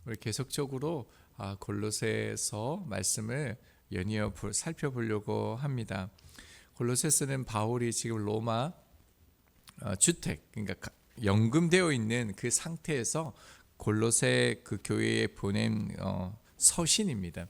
우리 계속적으로 골로새서 말씀을 연이어 살펴보려고 합니다. 골로새서는 바울이 지금 로마 주택, 그러니까 연금되어 있는 그 상태에서 골로새 그 교회에 보낸 서신입니다.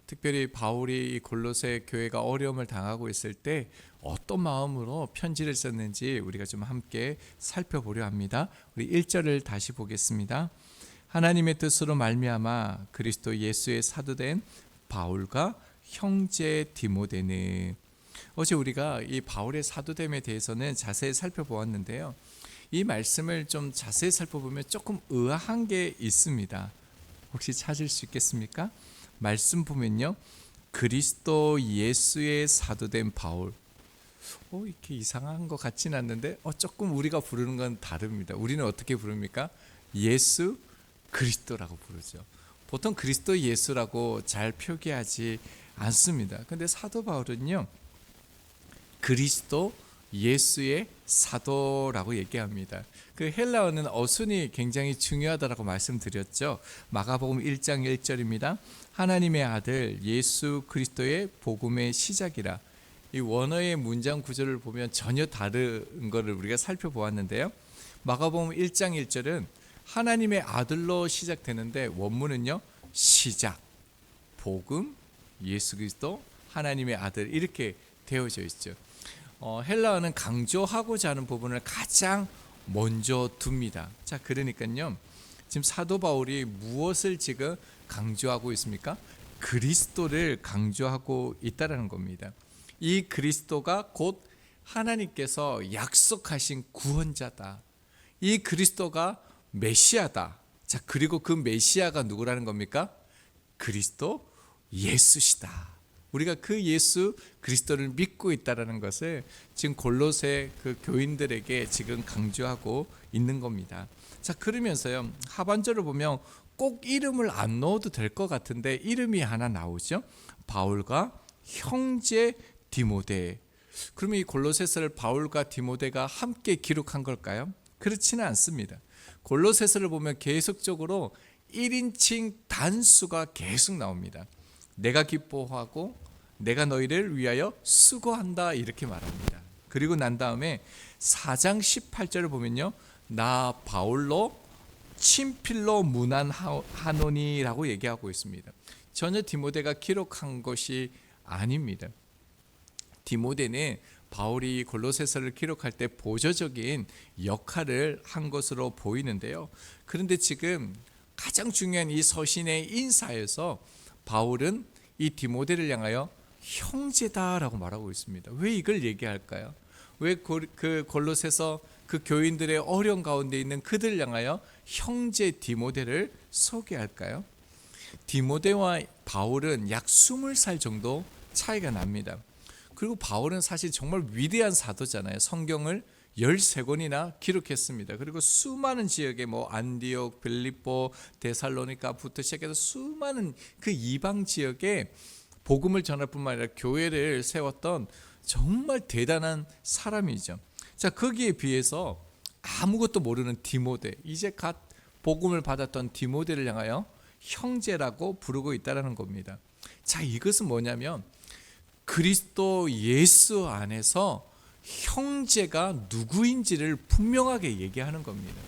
특별히 바울이 이 골로새 교회가 어려움을 당하고 있을 때 어떤 마음으로 편지를 썼는지 우리가 좀 함께 살펴보려 합니다. 우리 1절을 다시 보겠습니다. 하나님의 뜻으로 말미암아 그리스도 예수의 사도된 바울과 형제 디모데는, 어제 우리가 이 바울의 사도됨에 대해서는 자세히 살펴보았는데요. 이 말씀을 좀 자세히 살펴보면 조금 의아한 게 있습니다. 혹시 찾을 수 있겠습니까? 말씀 보면요, 그리스도 예수의 사도된 바울. 이렇게 이상한 것 같진 않는데 조금 우리가 부르는 건 다릅니다. 우리는 어떻게 부릅니까? 예수 그리스도라고 부르죠. 보통 그리스도 예수라고 잘 표기하지 않습니다. 근데 사도 바울은요, 그리스도 예수의 사도라고 얘기합니다. 그 헬라어는 어순이 굉장히 중요하다고 말씀드렸죠. 마가복음 1장 1절입니다. 하나님의 아들 예수 그리스도의 복음의 시작이라. 이 원어의 문장 구조를 보면 전혀 다른 것을 우리가 살펴보았는데요. 마가복음 1장 1절은 하나님의 아들로 시작되는데 원문은요, 시작, 복음, 예수 그리스도, 하나님의 아들, 이렇게 되어져 있죠. 헬라어는 강조하고자 하는 부분을 가장 먼저 둡니다. 자, 그러니까요, 지금 사도 바울이 무엇을 지금 강조하고 있습니까? 그리스도를 강조하고 있다는 겁니다. 이 그리스도가 곧 하나님께서 약속하신 구원자다. 이 그리스도가 메시아다. 자, 그리고 그 메시아가 누구라는 겁니까? 그리스도 예수시다. 우리가 그 예수 그리스도를 믿고 있다라는 것을 지금 골로새 그 교인들에게 지금 강조하고 있는 겁니다. 자, 그러면서요, 하반절을 보면 꼭 이름을 안 넣어도 될 것 같은데 이름이 하나 나오죠. 바울과 형제 디모데. 그러면 이 골로새서를 바울과 디모데가 함께 기록한 걸까요? 그렇지는 않습니다. 골로새서를 보면 계속적으로 1인칭 단수가 계속 나옵니다. 내가 기뻐하고 내가 너희를 위하여 수고한다, 이렇게 말합니다. 그리고 난 다음에 4장 18절을 보면요, 나 바울로 친필로 문안하노니라고 얘기하고 있습니다. 전혀 디모데가 기록한 것이 아닙니다. 디모데는 바울이 골로새서를 기록할 때 보조적인 역할을 한 것으로 보이는데요. 그런데 지금 가장 중요한 이 서신의 인사에서 바울은 이 디모데를 향하여 형제다라고 말하고 있습니다. 왜 이걸 얘기할까요? 왜 그 골로새서 그 교인들의 어려운 가운데 있는 그들을 향하여 형제 디모데를 소개할까요? 디모데와 바울은 약 20살 정도 차이가 납니다. 그리고 바울은 사실 정말 위대한 사도잖아요. 성경을 13권이나 기록했습니다. 그리고 수많은 지역에 안디옥, 빌립보, 데살로니가부터 시작해서 수많은 그 이방 지역에 복음을 전할 뿐만 아니라 교회를 세웠던 정말 대단한 사람이죠. 자, 거기에 비해서 아무것도 모르는 디모데, 이제 갓 복음을 받았던 디모데를 향하여 형제라고 부르고 있다는 겁니다. 자, 이것은 뭐냐면 그리스도 예수 안에서 형제가 누구인지를 분명하게 얘기하는 겁니다.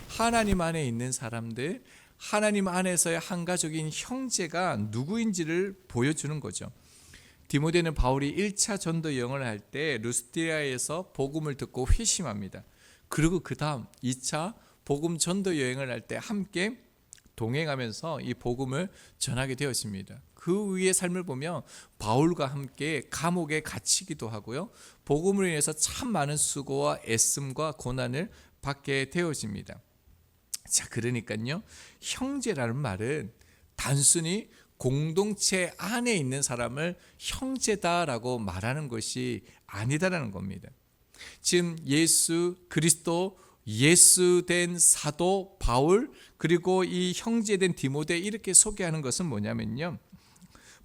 하나님 안에 있는 사람들, 하나님 안에서의 한 가족인 형제가 누구인지를 보여주는 거죠. 디모데는 바울이 1차 전도 여행을 할 때 루스드리아에서 복음을 듣고 회심합니다. 그리고 그 다음 2차 복음 전도 여행을 할 때 함께 동행하면서 이 복음을 전하게 되었습니다. 그 위의 삶을 보면 바울과 함께 감옥에 갇히기도 하고요, 복음으로 인해서 참 많은 수고와 애씀과 고난을 받게 되어집니다. 자, 그러니까요, 형제라는 말은 단순히 공동체 안에 있는 사람을 형제다라고 말하는 것이 아니다라는 겁니다. 지금 예수 그리스도 예수된 사도 바울, 그리고 이 형제된 디모데, 이렇게 소개하는 것은 뭐냐면요,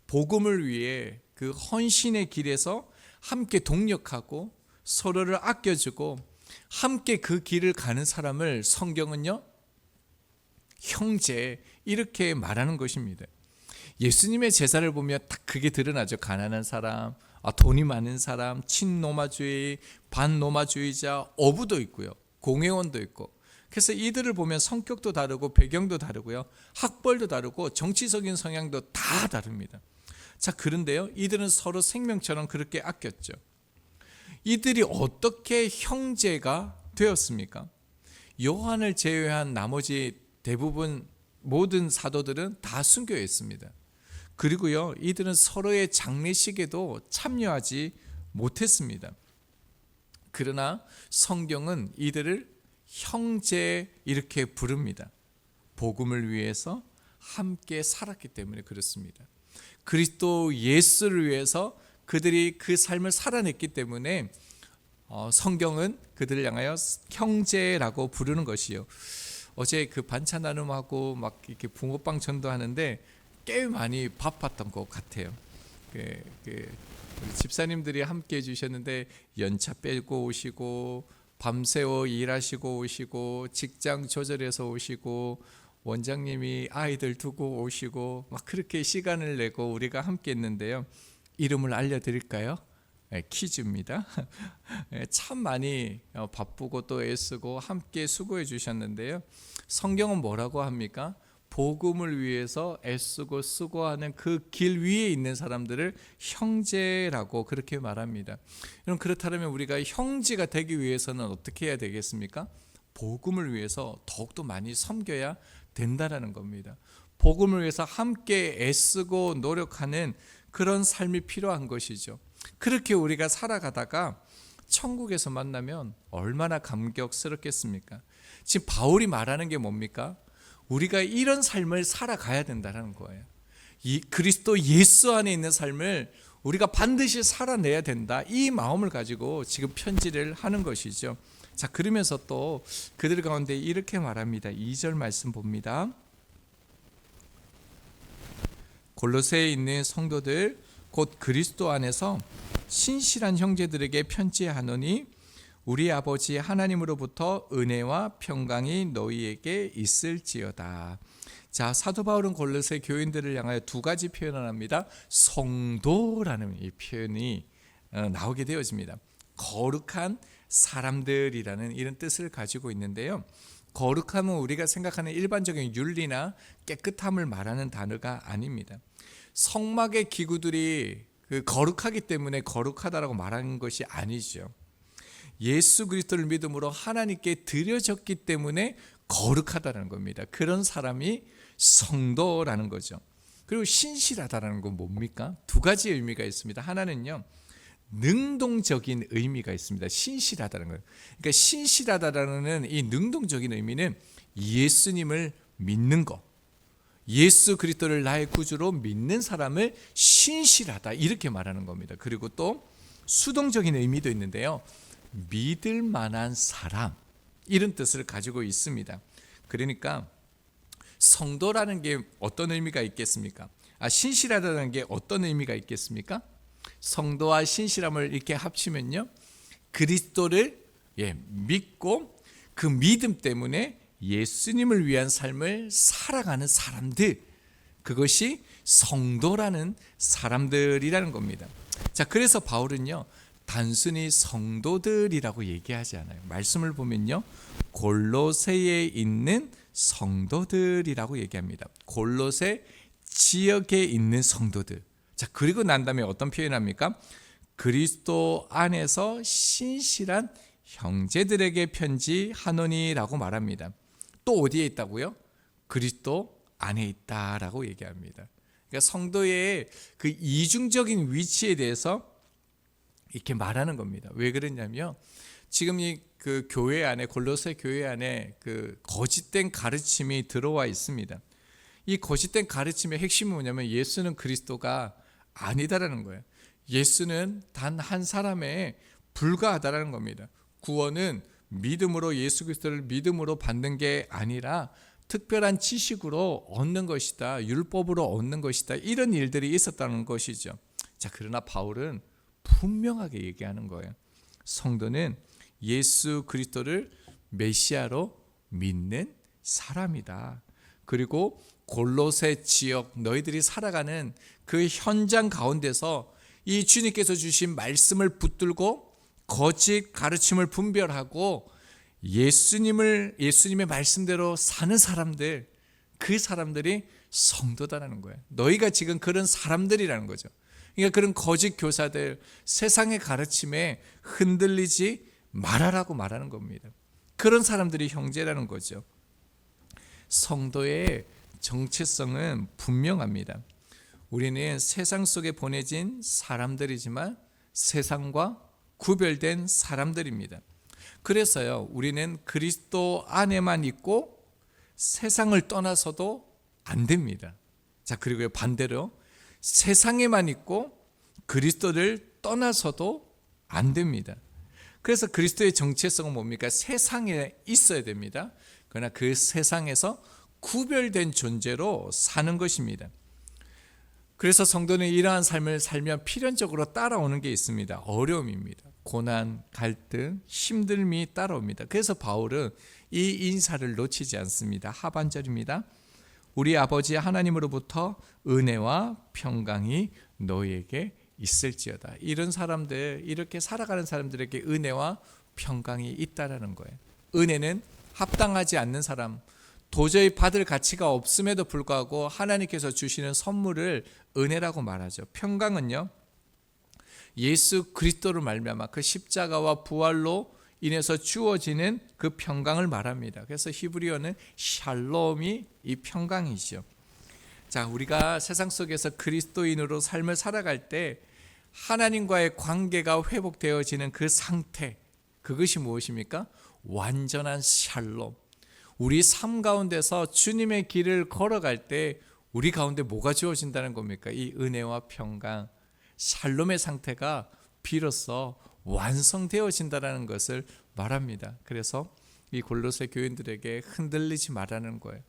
복음을 위해 그 헌신의 길에서 함께 동력하고 서로를 아껴주고 함께 그 길을 가는 사람을 성경은요, 형제 이렇게 말하는 것입니다. 예수님의 제사를 보면 딱 그게 드러나죠. 가난한 사람, 돈이 많은 사람, 친노마주의, 반노마주의자, 어부도 있고요. 공회원도 있고. 그래서 이들을 보면 성격도 다르고 배경도 다르고요. 학벌도 다르고 정치적인 성향도 다 다릅니다. 자, 그런데요. 이들은 서로 생명처럼 그렇게 아꼈죠. 이들이 어떻게 형제가 되었습니까? 요한을 제외한 나머지 대부분 모든 사도들은 다 순교했습니다. 그리고요, 이들은 서로의 장례식에도 참여하지 못했습니다. 그러나 성경은 이들을 형제 이렇게 부릅니다. 복음을 위해서 함께 살았기 때문에 그렇습니다. 그리스도 예수를 위해서 그들이 그 삶을 살아냈기 때문에 성경은 그들을 향하여 형제라고 부르는 것이요. 어제 그 반찬 나눔하고 막 이렇게 붕어빵 전도하는데 꽤 많이 바빴던 것 같아요. 우리 집사님들이 함께 해주셨는데 연차 빼고 오시고 밤새워 일하시고 오시고 직장 조절해서 오시고 원장님이 아이들 두고 오시고 막 그렇게 시간을 내고 우리가 함께 했는데요. 이름을 알려드릴까요? 퀴즈입니다. 참 많이 바쁘고 또 애쓰고 함께 수고해 주셨는데요. 성경은 뭐라고 합니까? 복음을 위해서 애쓰고 수고하는 그 길 위에 있는 사람들을 형제라고 그렇게 말합니다. 그럼 그렇다면 우리가 형제가 되기 위해서는 어떻게 해야 되겠습니까? 복음을 위해서 더욱더 많이 섬겨야 된다라는 겁니다. 복음을 위해서 함께 애쓰고 노력하는 그런 삶이 필요한 것이죠. 그렇게 우리가 살아가다가 천국에서 만나면 얼마나 감격스럽겠습니까? 지금 바울이 말하는 게 뭡니까? 우리가 이런 삶을 살아가야 된다는 거예요. 이 그리스도 예수 안에 있는 삶을 우리가 반드시 살아내야 된다. 이 마음을 가지고 지금 편지를 하는 것이죠. 자, 그러면서 또 그들 가운데 이렇게 말합니다. 2절 말씀 봅니다. 골로새에 있는 성도들 곧 그리스도 안에서 신실한 형제들에게 편지하노니 우리 아버지 하나님으로부터 은혜와 평강이 너희에게 있을지어다. 자, 사도 바울은 골로새 교인들을 향하여 두 가지 표현을 합니다. 성도라는 이 표현이 나오게 되어집니다. 거룩한 사람들이라는 이런 뜻을 가지고 있는데요. 거룩함은 우리가 생각하는 일반적인 윤리나 깨끗함을 말하는 단어가 아닙니다. 성막의 기구들이 거룩하기 때문에 거룩하다라고 말하는 것이 아니죠. 예수 그리스도를 믿음으로 하나님께 드려졌기 때문에 거룩하다는 겁니다. 그런 사람이 성도라는 거죠. 그리고 신실하다는 건 뭡니까? 두 가지 의미가 있습니다. 하나는요, 능동적인 의미가 있습니다. 신실하다는 거예요. 그러니까 신실하다라는 이 능동적인 의미는 예수님을 믿는 것, 예수 그리스도를 나의 구주로 믿는 사람을 신실하다 이렇게 말하는 겁니다. 그리고 또 수동적인 의미도 있는데요. 믿을 만한 사람 이런 뜻을 가지고 있습니다. 그러니까 성도라는 게 어떤 의미가 있겠습니까? 신실하다는 게 어떤 의미가 있겠습니까? 성도와 신실함을 이렇게 합치면요, 그리스도를 믿고 그 믿음 때문에 예수님을 위한 삶을 살아가는 사람들, 그것이 성도라는 사람들이라는 겁니다. 자, 그래서 바울은요, 단순히 성도들이라고 얘기하지 않아요. 말씀을 보면요, 골로새에 있는 성도들이라고 얘기합니다. 골로새 지역에 있는 성도들. 자, 그리고 난 다음에 어떤 표현합니까? 그리스도 안에서 신실한 형제들에게 편지하노니라고 말합니다. 또 어디에 있다고요? 그리스도 안에 있다라고 얘기합니다. 그러니까 성도의 그 이중적인 위치에 대해서 이렇게 말하는 겁니다. 왜 그러냐면 지금 그 교회 안에, 골로새 교회 안에 그 거짓된 가르침이 들어와 있습니다. 이 거짓된 가르침의 핵심은 뭐냐면 예수는 그리스도가 아니다라는 거예요. 예수는 단 한 사람에 불과하다라는 겁니다. 구원은 믿음으로, 예수 그리스도를 믿음으로 받는 게 아니라 특별한 지식으로 얻는 것이다, 율법으로 얻는 것이다, 이런 일들이 있었다는 것이죠. 자, 그러나 바울은 분명하게 얘기하는 거예요. 성도는 예수 그리스도를 메시아로 믿는 사람이다. 그리고 골로새 지역 너희들이 살아가는 그 현장 가운데서 이 주님께서 주신 말씀을 붙들고 거짓 가르침을 분별하고 예수님의 말씀대로 사는 사람들, 그 사람들이 성도다라는 거예요. 너희가 지금 그런 사람들이라는 거죠. 그러니까 그런 거짓 교사들, 세상의 가르침에 흔들리지 말아라고 말하는 겁니다. 그런 사람들이 형제라는 거죠. 성도의 정체성은 분명합니다. 우리는 세상 속에 보내진 사람들이지만 세상과 구별된 사람들입니다. 그래서요, 우리는 그리스도 안에만 있고 세상을 떠나서도 안 됩니다. 자, 그리고 반대로 세상에만 있고 그리스도를 떠나서도 안 됩니다. 그래서 그리스도의 정체성은 뭡니까? 세상에 있어야 됩니다. 그러나 그 세상에서 구별된 존재로 사는 것입니다. 그래서 성도는 이러한 삶을 살면 필연적으로 따라오는 게 있습니다. 어려움입니다. 고난, 갈등, 힘듦이 따라옵니다. 그래서 바울은 이 인사를 놓치지 않습니다. 하반절입니다. 우리 아버지 하나님으로부터 은혜와 평강이 너희에게 있을지어다. 이런 사람들, 이렇게 살아가는 사람들에게 은혜와 평강이 있다라는 거예요. 은혜는 합당하지 않는 사람, 도저히 받을 가치가 없음에도 불구하고 하나님께서 주시는 선물을 은혜라고 말하죠. 평강은요, 예수 그리스도를 말미암아 그 십자가와 부활로 인해서 주어지는 그 평강을 말합니다. 그래서 히브리어는 샬롬이 이 평강이죠. 자, 우리가 세상 속에서 그리스도인으로 삶을 살아갈 때 하나님과의 관계가 회복되어지는 그 상태, 그것이 무엇입니까? 완전한 샬롬. 우리 삶 가운데서 주님의 길을 걸어갈 때 우리 가운데 뭐가 주어진다는 겁니까? 이 은혜와 평강, 샬롬의 상태가 비로소 완성되어진다는 것을 말합니다. 그래서 이 골로새 교인들에게 흔들리지 말라는 거예요.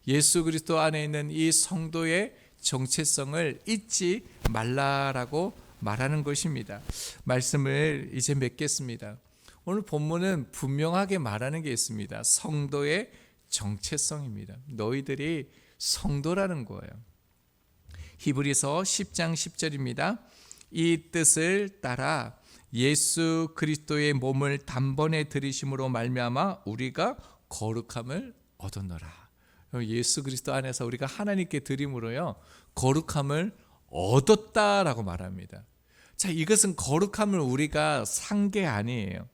예수 그리스도 안에 있는 이 성도의 정체성을 잊지 말라라고 말하는 것입니다. 말씀을 이제 맺겠습니다. 오늘 본문은 분명하게 말하는 게 있습니다. 성도의 정체성입니다. 너희들이 성도라는 거예요. 히브리서 10장 10절입니다. 이 뜻을 따라 예수 그리스도의 몸을 단번에 들이심으로 말미암아 우리가 거룩함을 얻었노라. 예수 그리스도 안에서 우리가 하나님께 드림으로요, 거룩함을 얻었다라고 말합니다. 자, 이것은 거룩함을 우리가 산 게 아니에요.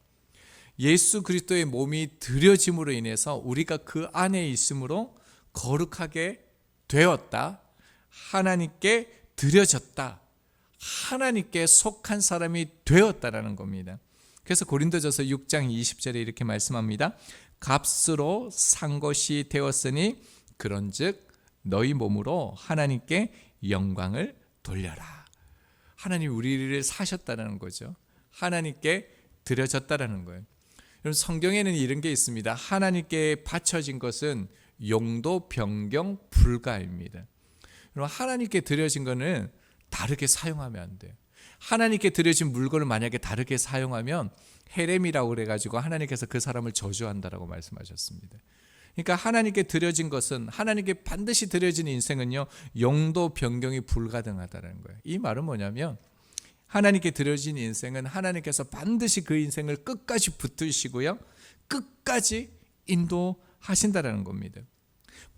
예수 그리스도의 몸이 드려짐으로 인해서 우리가 그 안에 있으므로 거룩하게 되었다. 하나님께 드려졌다. 하나님께 속한 사람이 되었다라는 겁니다. 그래서 고린도전서 6장 20절에 이렇게 말씀합니다. 값으로 산 것이 되었으니 그런즉 너희 몸으로 하나님께 영광을 돌려라. 하나님 우리를 사셨다는 거죠. 하나님께 드려졌다라는 거예요. 여러분, 성경에는 이런 게 있습니다. 하나님께 바쳐진 것은 용도 변경 불가입니다. 여러분, 하나님께 드려진 것은 다르게 사용하면 안 돼요. 하나님께 드려진 물건을 만약에 다르게 사용하면 헤렘이라고 그래가지고 하나님께서 그 사람을 저주한다라고 말씀하셨습니다. 그러니까 하나님께 드려진 것은, 하나님께 반드시 드려진 인생은요, 용도 변경이 불가능하다는 거예요. 이 말은 뭐냐면 하나님께 드려진 인생은 하나님께서 반드시 그 인생을 끝까지 붙드시고요, 끝까지 인도하신다라는 겁니다.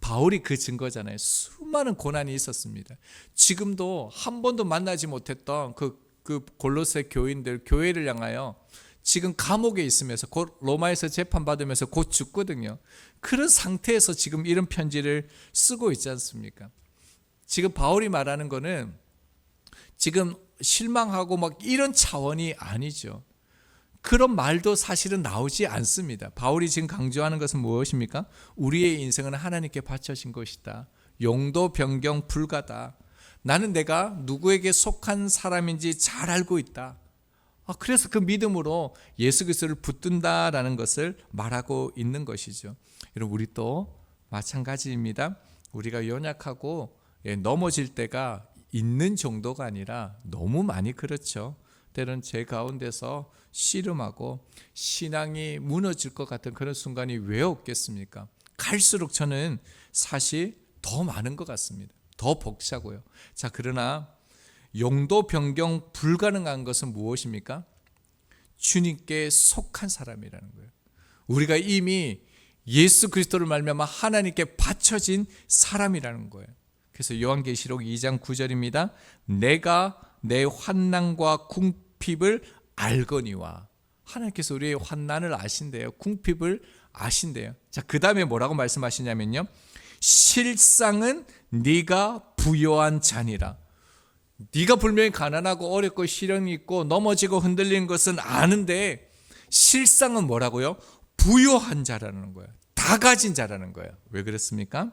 바울이 그 증거잖아요. 수많은 고난이 있었습니다. 지금도 한 번도 만나지 못했던 그 골로새 교인들, 교회를 향하여 지금 감옥에 있으면서 곧 로마에서 재판받으면서 곧 죽거든요. 그런 상태에서 지금 이런 편지를 쓰고 있지 않습니까? 지금 바울이 말하는 거는 지금 실망하고 막 이런 차원이 아니죠. 그런 말도 사실은 나오지 않습니다. 바울이 지금 강조하는 것은 무엇입니까? 우리의 인생은 하나님께 바쳐진 것이다. 용도 변경 불가다. 나는 내가 누구에게 속한 사람인지 잘 알고 있다. 그래서 그 믿음으로 예수 그리스도를 붙든다라는 것을 말하고 있는 것이죠. 여러분, 우리 또 마찬가지입니다. 우리가 연약하고 넘어질 때가 있는 정도가 아니라 너무 많이 그렇죠. 때로는 제 가운데서 씨름하고 신앙이 무너질 것 같은 그런 순간이 왜 없겠습니까? 갈수록 저는 사실 더 많은 것 같습니다. 더 벅차고요. 자, 그러나 용도 변경 불가능한 것은 무엇입니까? 주님께 속한 사람이라는 거예요. 우리가 이미 예수 그리스도를 말미암아 하나님께 바쳐진 사람이라는 거예요. 그래서 요한계시록 2장 9절입니다. 내가 내 환난과 궁핍을 알거니와. 하나님께서 우리의 환난을 아신대요. 궁핍을 아신대요. 자, 그 다음에 뭐라고 말씀하시냐면요, 실상은 네가 부요한 자니라. 네가 분명히 가난하고 어렵고 시련이 있고 넘어지고 흔들리는 것은 아는데 실상은 뭐라고요? 부요한 자라는 거예요. 다 가진 자라는 거예요. 왜 그렇습니까?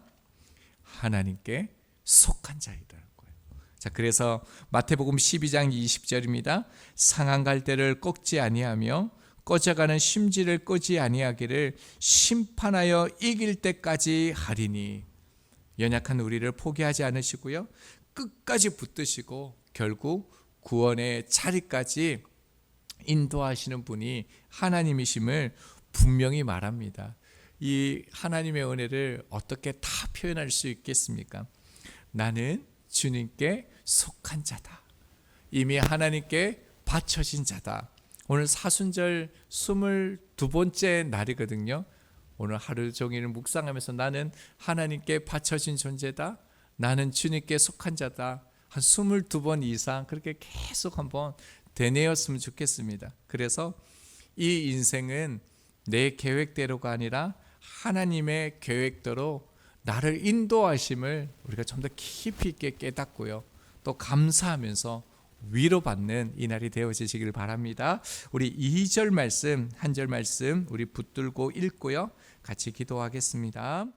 하나님께 속한 자이라는 거예요. 자, 그래서 마태복음 12장 20절입니다. 상한 갈대를 꺾지 아니하며 꺼져가는 심지를 끄지 아니하기를 심판하여 이길 때까지 하리니. 연약한 우리를 포기하지 않으시고요, 끝까지 붙드시고 결국 구원의 자리까지 인도하시는 분이 하나님이심을 분명히 말합니다. 이 하나님의 은혜를 어떻게 다 표현할 수 있겠습니까? 나는 주님께 속한 자다. 이미 하나님께 바쳐진 자다. 오늘 사순절 22번째 날이거든요. 오늘 하루 종일 묵상하면서 나는 하나님께 바쳐진 존재다. 나는 주님께 속한 자다. 한 22번 이상 그렇게 계속 한번 되뇌었으면 좋겠습니다. 그래서 이 인생은 내 계획대로가 아니라 하나님의 계획대로 나를 인도하심을 우리가 좀 더 깊이 있게 깨닫고요, 또 감사하면서 위로받는 이 날이 되어지시길 바랍니다. 우리 2절 말씀, 한 절 말씀 우리 붙들고 읽고요, 같이 기도하겠습니다.